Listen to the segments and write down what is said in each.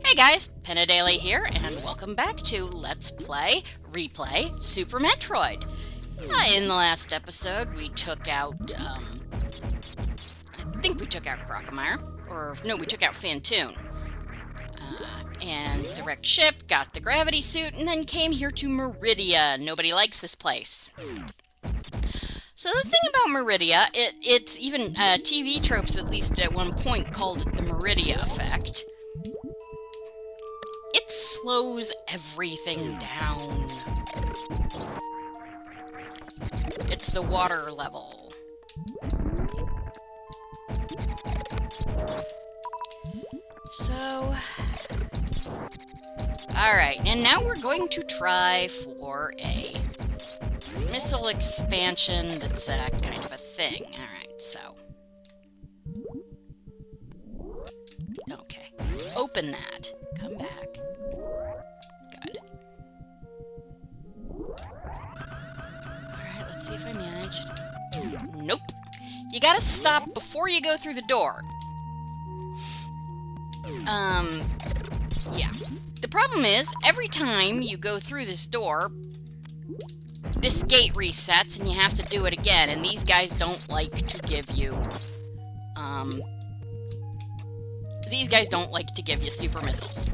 Hey guys, Daily here, and welcome back to Let's Play, Replay, Super Metroid. In the last episode, we took out, I think we took out Crocomire, or no, we took out Phantoon. And the wrecked ship, got the gravity suit, and then came here to Maridia. Nobody likes this place. So the thing about Maridia, it's even TV tropes at least at one point called it the Maridia effect. It slows everything down. It's the water level. So, alright, and now we're going to try for a missile expansion that's kind of a thing. Alright, so. Okay, open that. Come back. Good. Alright, let's see if I managed. Nope. You gotta stop before you go through the door. Yeah. The problem is, every time you go through this door, this gate resets and you have to do it again, and these guys don't like to give you, super missiles.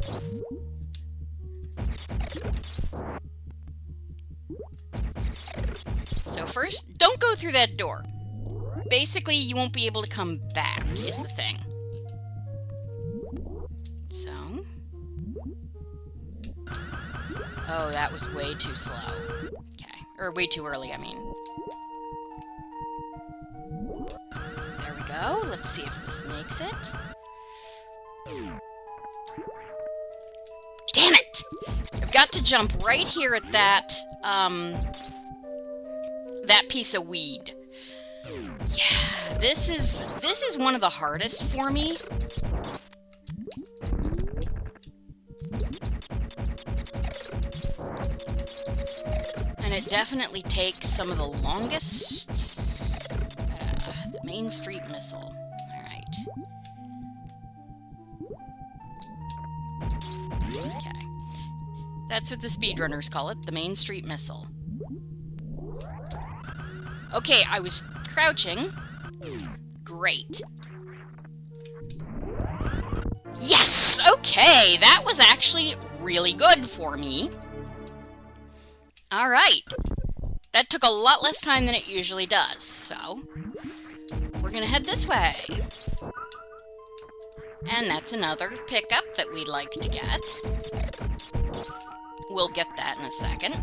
So first, don't go through that door. Basically, you won't be able to come back, is the thing. So... Oh, that was way too slow. Okay. Or way too early, I mean. There we go. Let's see if this makes it. Damn it! I've got to jump right here at that, that piece of weed. Yeah, this is one of the hardest for me. And it definitely takes some of the longest. The Main Street Missile. Alright. Okay. That's what the speedrunners call it, the Main Street Missile. Okay, I was crouching. Great. Yes! Okay, that was actually really good for me. Alright. That took a lot less time than it usually does, so... we're gonna head this way. And that's another pickup that we'd like to get. We'll get that in a second.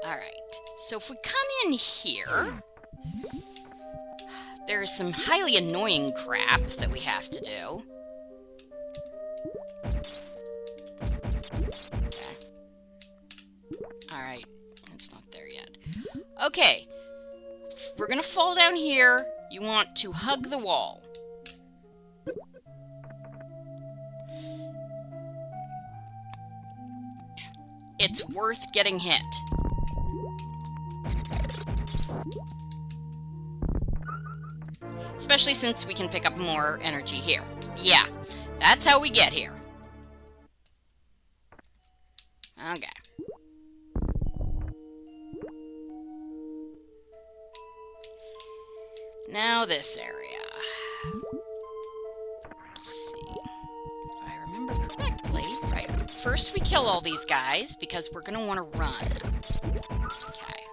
Alright, so if we come in here... there's some highly annoying crap that we have to do. Okay. Alright, it's not there yet. Okay, we're gonna fall down here. You want to hug the wall. It's worth getting hit. Especially since we can pick up more energy here. Yeah, that's how we get here. Okay. Now this area. Let's see. If I remember correctly. Right. First we kill all these guys because we're going to want to run. Okay.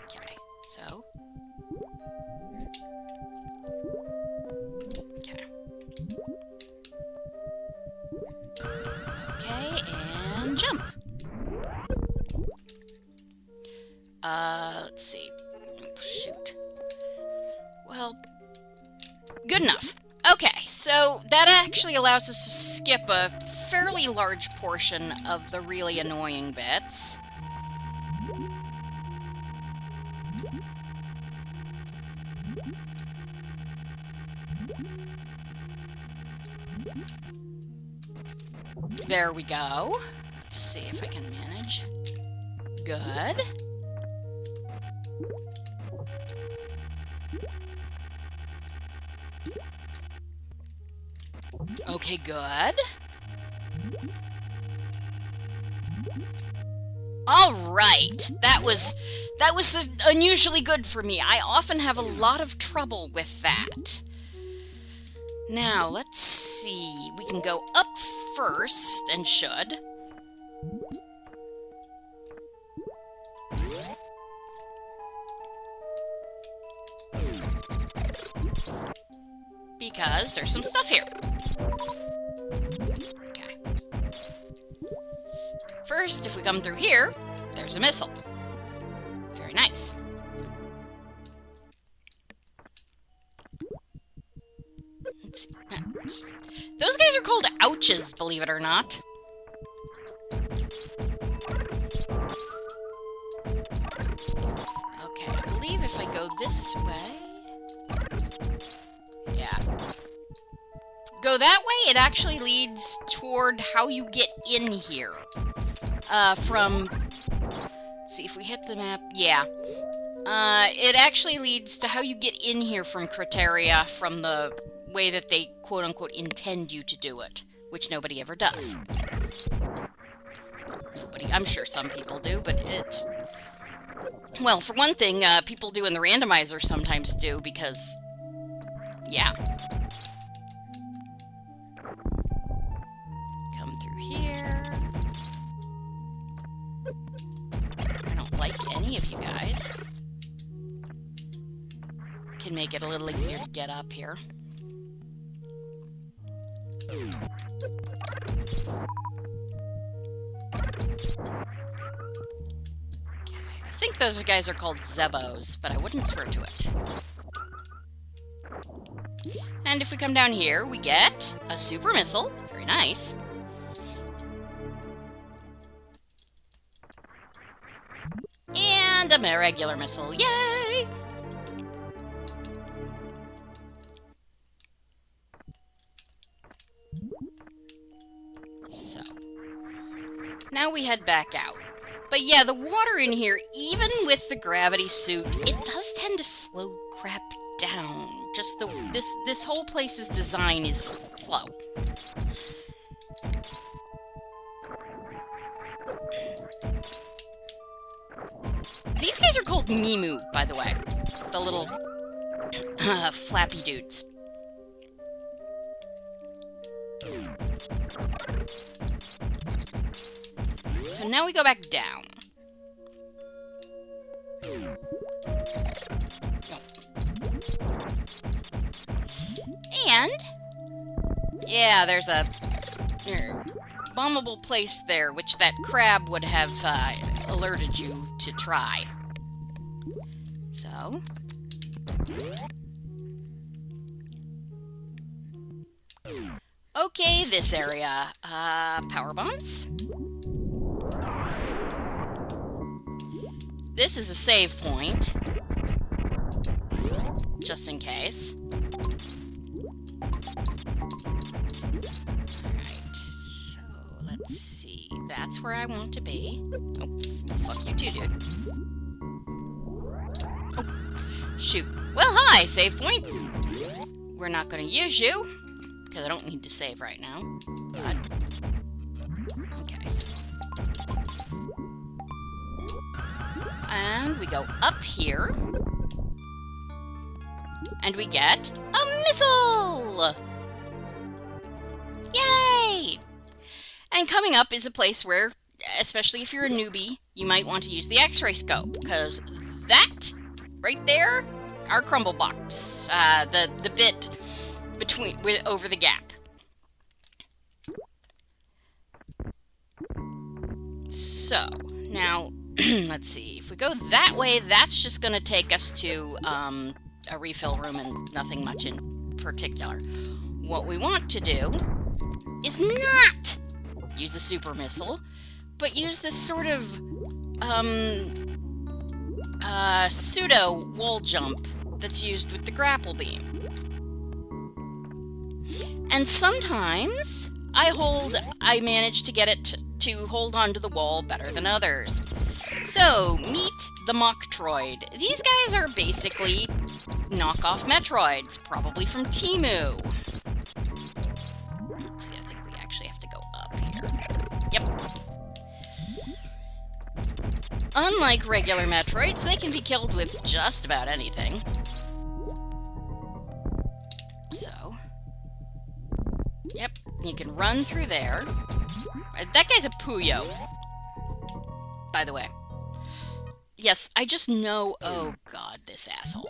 Okay. So. Okay. Okay, and jump. Let's see. Shoot. Well, good enough. Okay, so that actually allows us to skip a fairly large portion of the really annoying bits. There we go. Let's see if I can manage. Good. Okay, good. All right. That was unusually good for me. I often have a lot of trouble with that. Now, let's see. We can go up first, and should. Because there's some stuff here. Okay. First, if we come through here, there's a missile. Very nice. Let's see. Those guys are called ouches, believe it or not. Okay, I believe if I go this way... Yeah. Go that way, it actually leads toward how you get in here. From... See if we hit the map. Yeah. It actually leads to how you get in here from Criteria from the way that they quote-unquote intend you to do it, which nobody ever does. Nobody, I'm sure some people do, but it's... Well, for one thing, people do in the randomizer sometimes do, because... Yeah. Come through here. I don't like any of you guys. Can make it a little easier to get up here. Okay, I think those guys are called Zebos, but I wouldn't swear to it. And if we come down here, we get a super missile. Very nice. And a regular missile. Yay! So, now we head back out. But yeah, the water in here, even with the gravity suit, it does tend to slow crap down. Just this whole place's design is slow. These guys are called Mimu, by the way. The little flappy dudes. So now we go back down. And, yeah, there's a bombable place there, which that crab would have alerted you to try. So... Okay, this area. Power bombs. This is a save point. Just in case. Alright, so let's see. That's where I want to be. Oh, fuck you too, dude. Oh, shoot. Well, hi, save point. We're not going to use you, because I don't need to save right now. But, okay, so. And we go up here. And we get a missile! Yay! And coming up is a place where, especially if you're a newbie, you might want to use the X-ray scope, because that, right there, our crumble box. The bit between, over the gap. So, now, let's see. If we go that way, that's just going to take us to, a refill room and nothing much in particular. What we want to do is not use a super missile, but use this sort of pseudo wall jump that's used with the grapple beam. And sometimes I manage to get it to hold onto the wall better than others. So, meet the Metroid. These guys are basically knockoff Metroids, probably from Temu. Let's see, I think we actually have to go up here. Yep. Unlike regular Metroids, they can be killed with just about anything. So, yep, you can run through there. That guy's a Puyo, by the way. Yes, I just know... Oh, God, this asshole.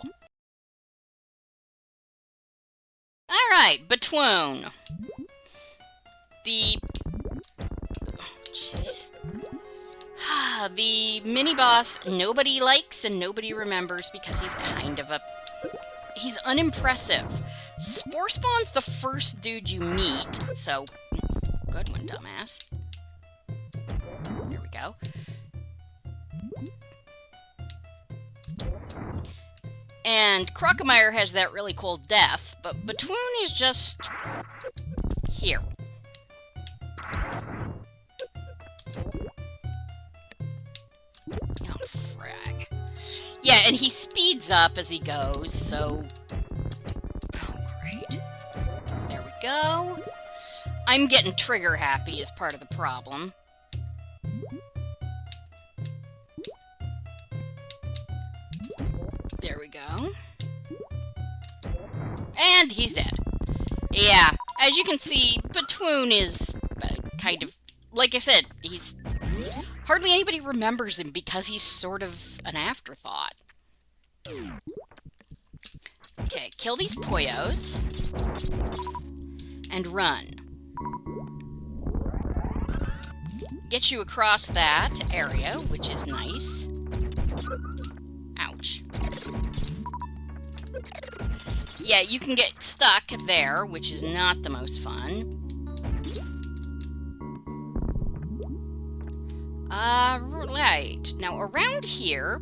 Alright, Batoon. The... Oh, jeez. The mini-boss nobody likes and nobody remembers because he's kind of a... He's unimpressive. Spore Spawn's the first dude you meet, so... Good one, dumbass. There we go. And Crocomire has that really cool death, but Batoon is just... here. Oh, frag. Yeah, and he speeds up as he goes, so... Oh, great. There we go. I'm getting trigger happy is part of the problem. There we go. And he's dead. Yeah, as you can see, Batoon is kind of... Like I said, he's... Hardly anybody remembers him because he's sort of an afterthought. Okay, kill these Puyos. And run. Get you across that area, which is nice. Ouch. Yeah, you can get stuck there, which is not the most fun. Right. Now, around here...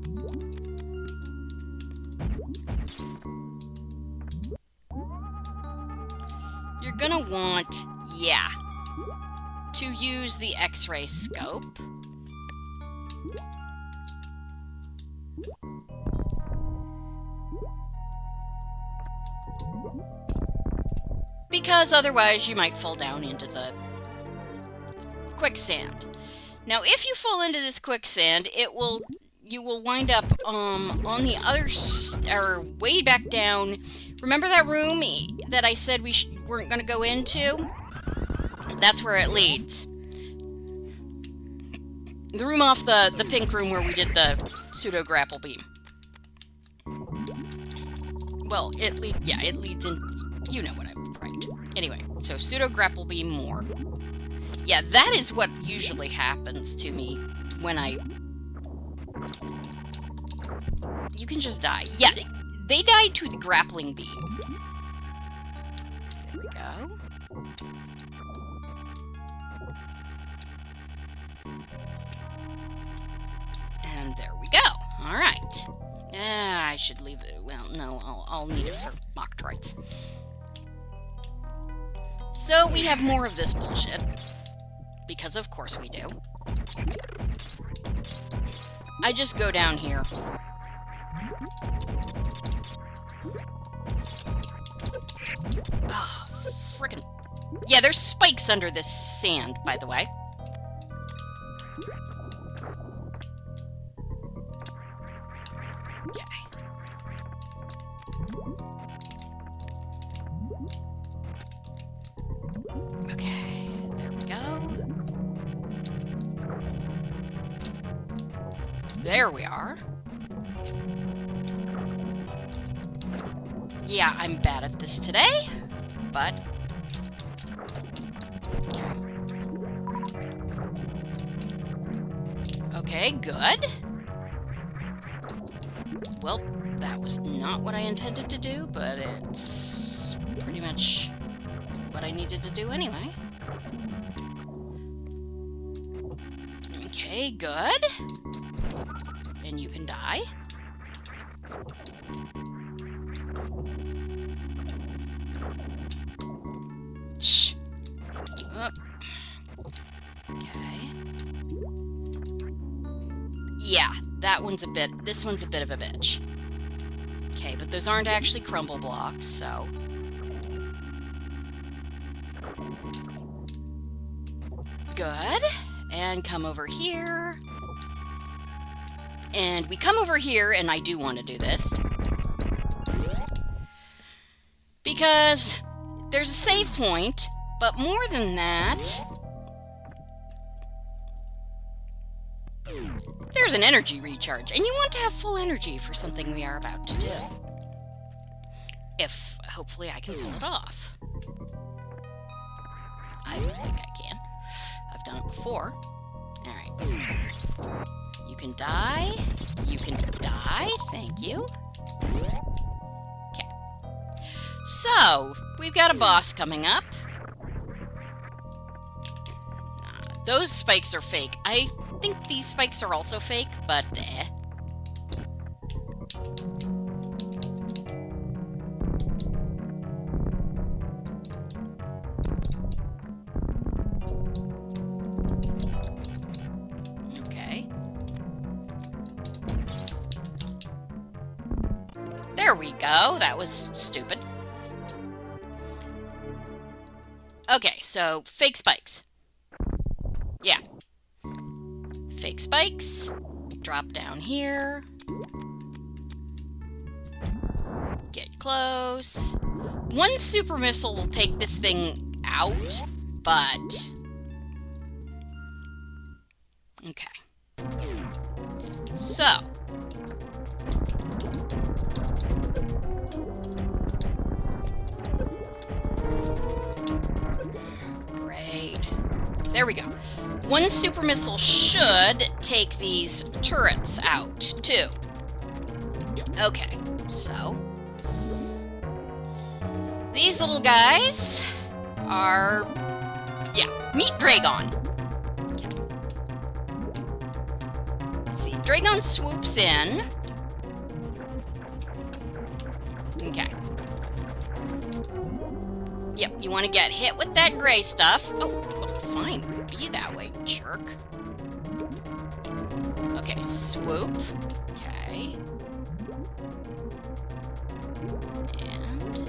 You're gonna want, yeah, to use the X-ray scope. Because otherwise you might fall down into the quicksand. Now, if you fall into this quicksand, you will wind up on the other, or way back down. Remember that room that I said we weren't going to go into? That's where it leads. The room off the pink room where we did the pseudo-grapple beam. Well, it leads in... You know what I'm... Right. Anyway, so pseudo-grapple beam more. Yeah, that is what usually happens to me when I... You can just die. Yeah, they died to the grappling beam. There we go. And there we go. Alright. I should leave it. Well, no, I'll need it for mock droids. So we have more of this bullshit. Because of course we do. I just go down here. Oh, frickin'. Yeah, there's spikes under this sand, by the way. Okay. Okay, there we go. There we are. Yeah, I'm bad at this today, but... Okay, good. Well, that was not what I intended to do, but it's pretty much what I needed to do anyway. Okay, good. And you can die. Shh. Oh. Okay. Yeah, that one's a bit... This one's a bit of a bitch. Okay, but those aren't actually crumble blocks, so... Good. And come over here. And we come over here, and I do want to do this. Because there's a save point, but more than that... There's an energy recharge, and you want to have full energy for something we are about to do. If, hopefully, I can pull it off. I think I can. I've done it before. Alright. You can die. You can die. Thank you. Okay. So, we've got a boss coming up. Those spikes are fake. I think these spikes are also fake, but eh. Okay. There we go. That was stupid. Okay, so fake spikes. Yeah. Fake spikes. Drop down here. Get close. One super missile will take this thing out, but... Okay. So. Great. There we go. One super missile should take these turrets out, too. Okay, so... These little guys are... Yeah, meet Draygon. Okay. See, Draygon swoops in. Okay. Yep, you want to get hit with that gray stuff. Oh, well, fine. Be that way, jerk. Okay, swoop. Okay. And...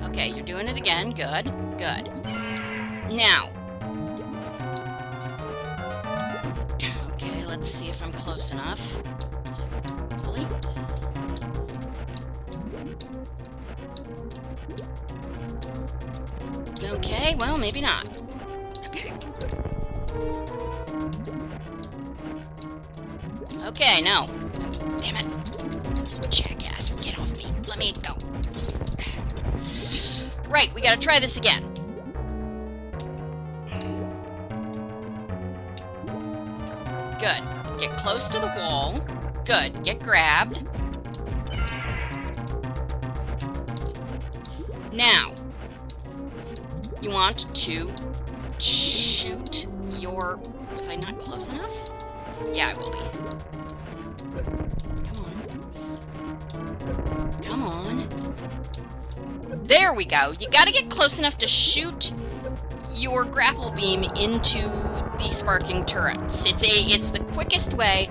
Okay, you're doing it again. Good. Good. Now. Okay, let's see if I'm close enough. Hopefully. Okay, well, maybe not. Okay. Okay, no. Damn it. Jackass, get off me. Let me go. Right, we gotta try this again. Good. Get close to the wall. Good. Get grabbed. Now, you want to shoot your... Was I not close enough? Yeah, I will be. Come on. Come on. There we go. You gotta get close enough to shoot your grapple beam into the sparking turrets. It's the quickest way.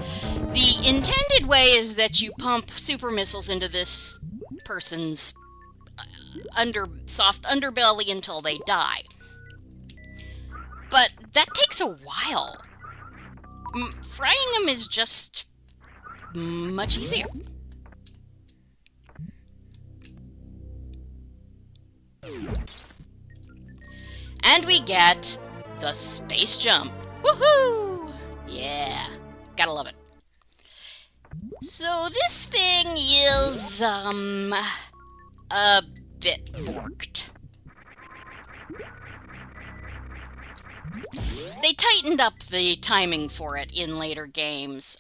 The intended way is that you pump super missiles into this person's soft underbelly until they die. But that takes a while. Frying them is just much easier. And we get the space jump. Woohoo! Yeah, gotta love it. So this thing is, a bit borked. They tightened up the timing for it in later games.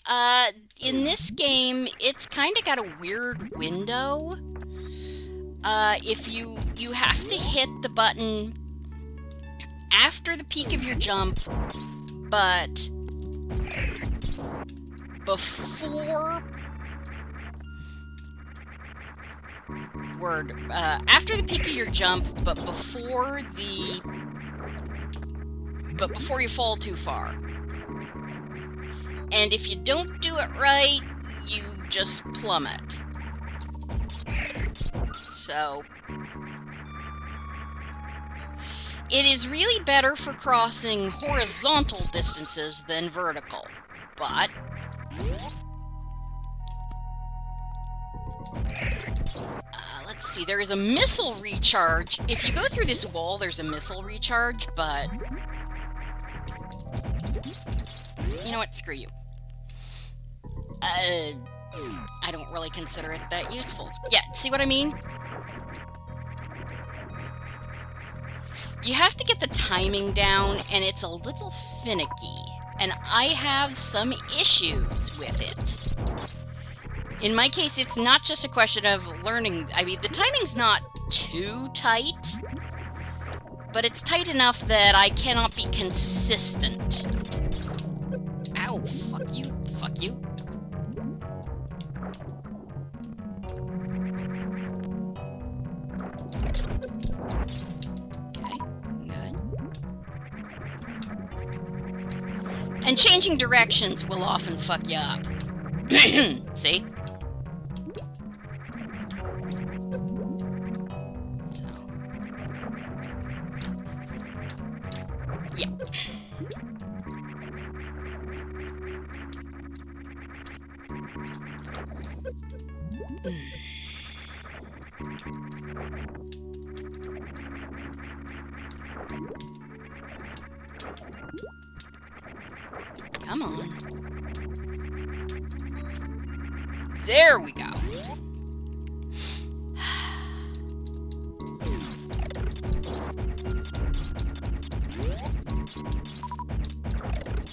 In this game, it's kind of got a weird window. If you have to hit the button after the peak of your jump, but before... after the peak of your jump, but before you fall too far. And if you don't do it right, you just plummet. So it is really better for crossing horizontal distances than vertical, but let's see, there is a missile recharge. If you go through this wall, there's a missile recharge, but you know what? Screw you. I don't really consider it that useful. Yeah, see what I mean? You have to get the timing down, and it's a little finicky, and I have some issues with it. In my case, it's not just a question of learning. I mean, the timing's not too tight, but it's tight enough that I cannot be consistent. Ow, fuck you, fuck you. And changing directions will often fuck you up. See? So. Yeah. Come on. There we go.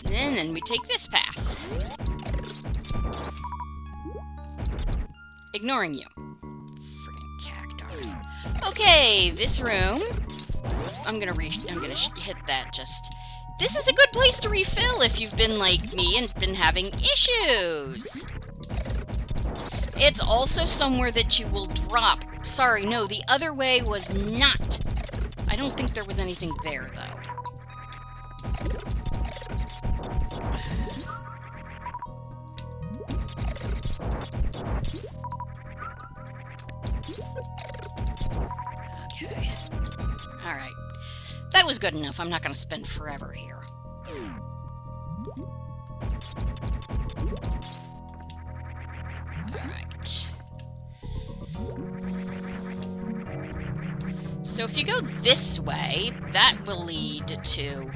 And then we take this path. Ignoring you. Friggin' cactars. Okay, this room. I'm gonna hit that just... This is a good place to refill if you've been like me and been having issues. It's also somewhere that you will drop. Sorry, no, the other way was not. I don't think there was anything there, though. Okay. Alright. That was good enough. I'm not going to spend forever here. Alright. So if you go this way, that will lead to,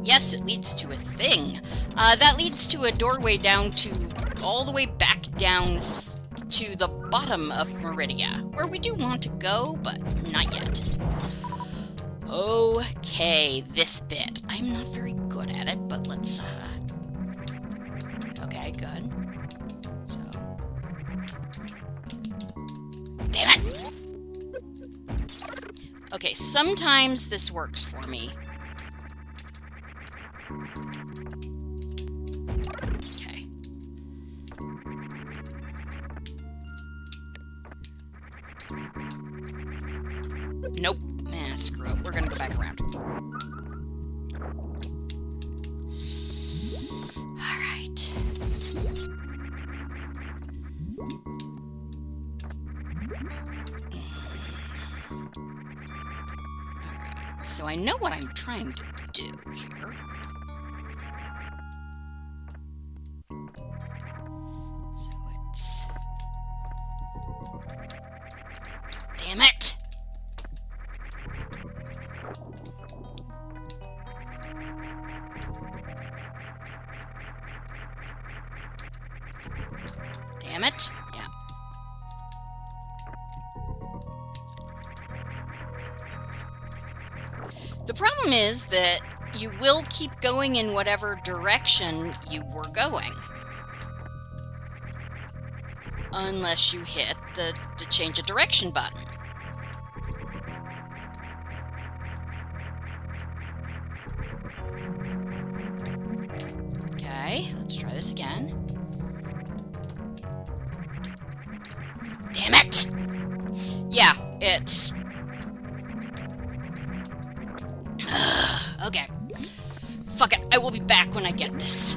yes, it leads to a thing. That leads to a doorway down to, all the way back down to the bottom of Maridia, where we do want to go, but not yet. Okay, this bit. I'm not very good at it, but let's, okay, good. So... Damn it! Okay, sometimes this works for me. Okay. Nope. Nah, screw it. We're gonna go back around. Alright. Alright, so I know what I'm trying to do here. So it's... Damn it! Damn it. Yeah. The problem is that you will keep going in whatever direction you were going. Unless you hit the change of direction button. Okay, let's try this again. Damn it! Yeah, it's... Okay. Fuck it, I will be back when I get this.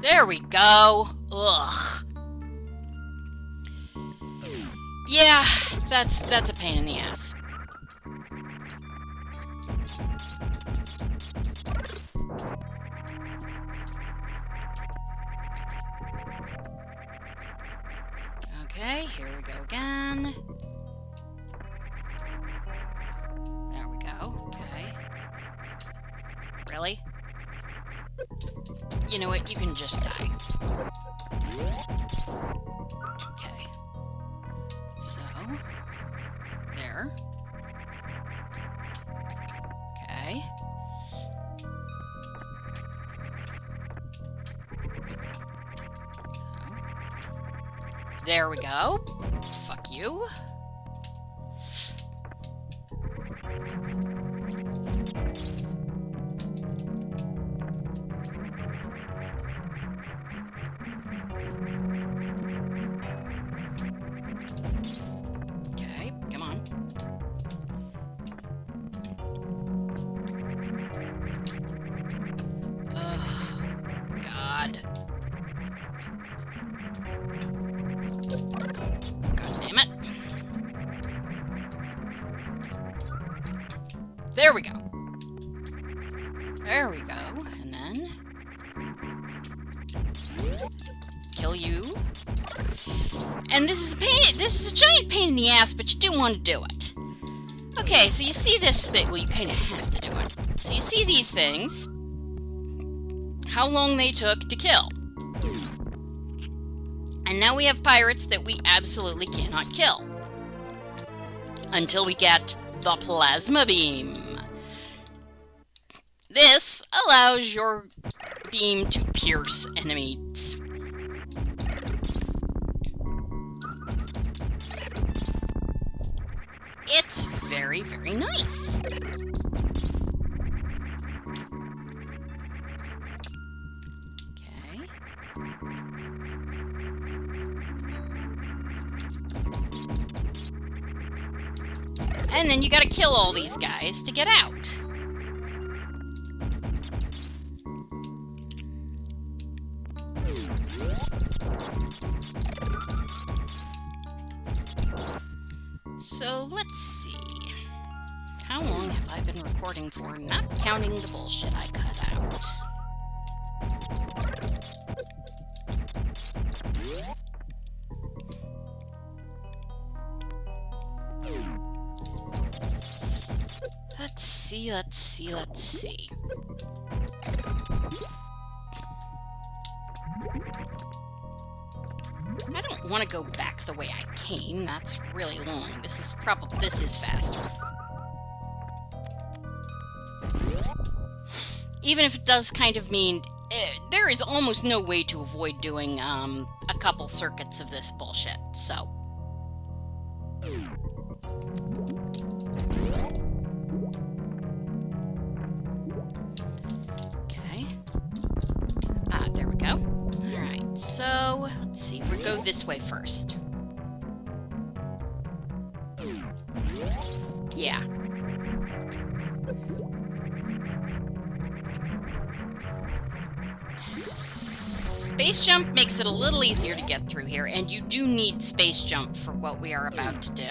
There we go. Ugh. Yeah, that's a pain in the ass. Okay, here we go again. There we go. Okay. Really? You know what? You can just die. Okay. So, there. Okay. So, there we go. Fuck you. There we go. There we go. And then kill you. And this is a pain. This is a giant pain in the ass, but you do want to do it. Okay, so you see this thing. Well, you kind of have to do it. So you see these things. How long they took to kill. And now we have pirates that we absolutely cannot kill. Until we get the plasma beam. This allows your beam to pierce enemies. It's very, very nice. Okay. And then you gotta kill all these guys to get out. So, let's see. How long have I been recording for? Not counting the bullshit I cut out. Let's see, let's see, let's see. I don't want to go back the way I came. That's really long. This is faster. Even if it does kind of mean there is almost no way to avoid doing a couple circuits of this bullshit. So okay. There we go. Alright, so let's see, we'll go this way first. Yeah. Space jump makes it a little easier to get through here, and you do need space jump for what we are about to do.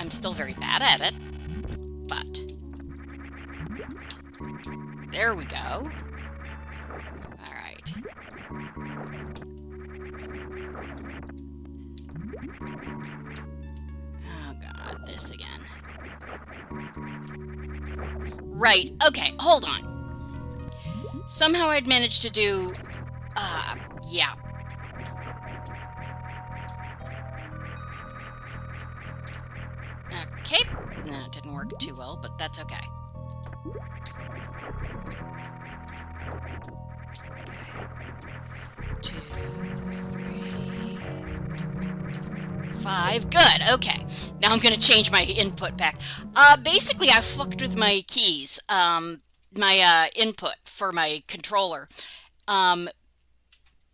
I'm still very bad at it, but there we go. Alright. Oh god, this again. Right, okay, hold on. Somehow I'd managed to do... yeah. Okay. No, it didn't work too well, but that's okay. Okay. 2, 3, 5. Good, okay. Now I'm gonna change my input back. Basically I fucked with my keys. My input for my controller.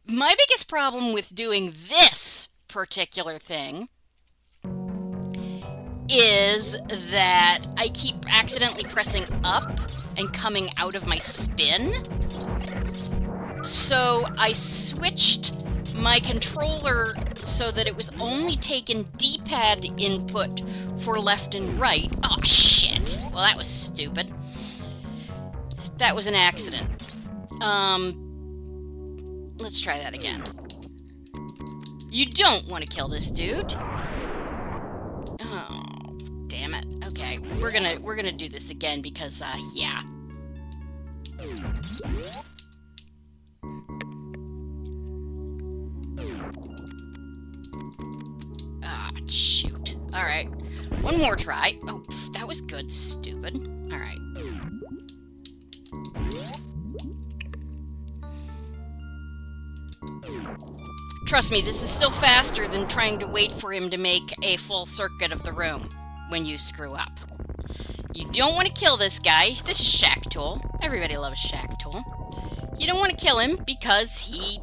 My biggest problem with doing this particular thing is that I keep accidentally pressing up and coming out of my spin. So I switched my controller so that it was only taking D-pad input for left and right. Oh, shit. Well, that was stupid. That was an accident. Let's try that again. You don't want to kill this dude. Oh, damn it. Okay, we're gonna do this again because, yeah. Ah, shoot. Alright. One more try. Oh, pff, that was good, stupid. Alright. Trust me, this is still faster than trying to wait for him to make a full circuit of the room when you screw up. You don't want to kill this guy. This is Shack Tool. Everybody loves Shack Tool. You don't want to kill him because he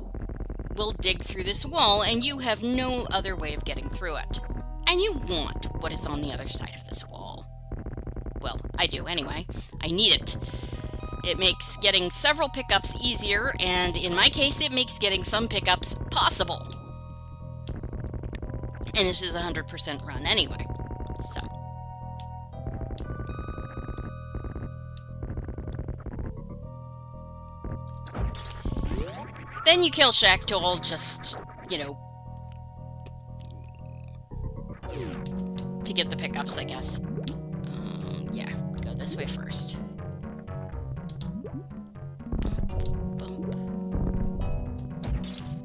will dig through this wall and you have no other way of getting through it. And you want what is on the other side of this wall. Well, I do anyway. I need it. It makes getting several pickups easier, and in my case, it makes getting some pickups possible. And this is a 100% run anyway, so. Then you kill Shack Tool, just, you know, to get the pickups, I guess. Yeah, go this way first.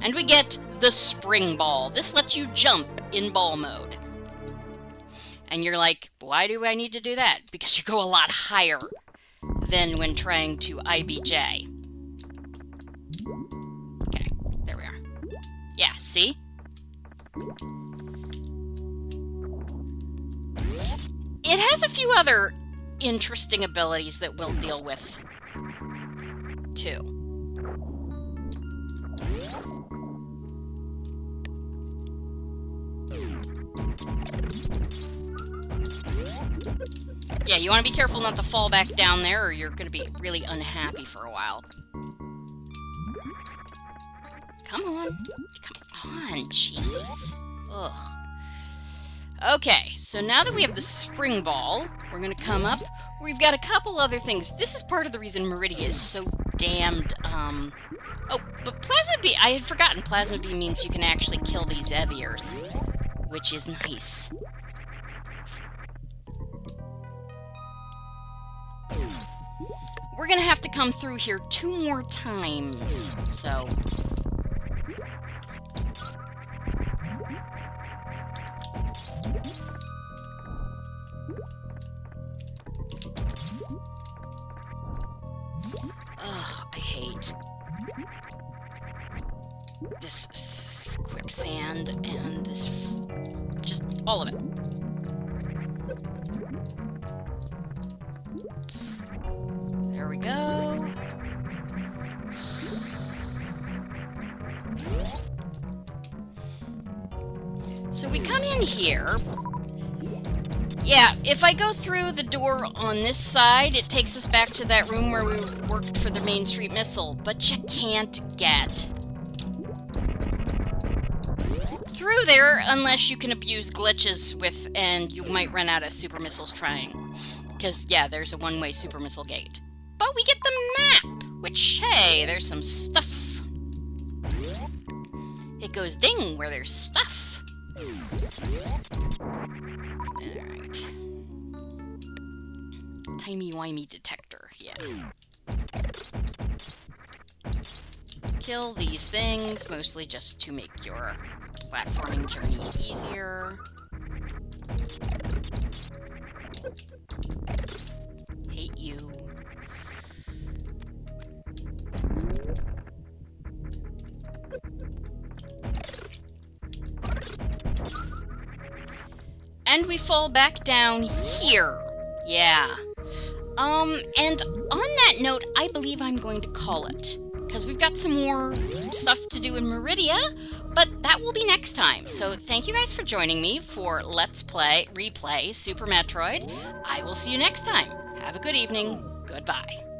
And we get the spring ball. This lets you jump in ball mode. And you're like, why do I need to do that? Because you go a lot higher than when trying to IBJ. Okay, there we are. Yeah, see? It has a few other interesting abilities that we'll deal with, too. Yeah, you want to be careful not to fall back down there or you're going to be really unhappy for a while. Come on. Come on, jeez. Ugh. Okay, so now that we have the spring ball, we're going to come up. We've got a couple other things. This is part of the reason Maridia is so damned, Oh, but Plasma Beam, I had forgotten Plasma Beam means you can actually kill these Eviers, which is nice. We're gonna have to come through here 2 more times, so... Ugh, I hate this quicksand and this... just all of it. There we go. So we come in here. Yeah, if I go through the door on this side, it takes us back to that room where we worked for the Main Street Missile, but you can't get through there unless you can abuse glitches with, and you might run out of super missiles trying. Because, yeah, there's a one-way super missile gate. But we get the map, which, hey, there's some stuff. It goes ding where there's stuff. Alright. Timey-wimey detector, yeah. Kill these things, mostly just to make your platforming journey easier. Hate you. And we fall back down here. Yeah. And on that note, I believe I'm going to call it. because we've got some more stuff to do in Maridia, but that will be next time. So thank you guys for joining me for Let's Play, Replay Super Metroid. I will see you next time. Have a good evening. Goodbye.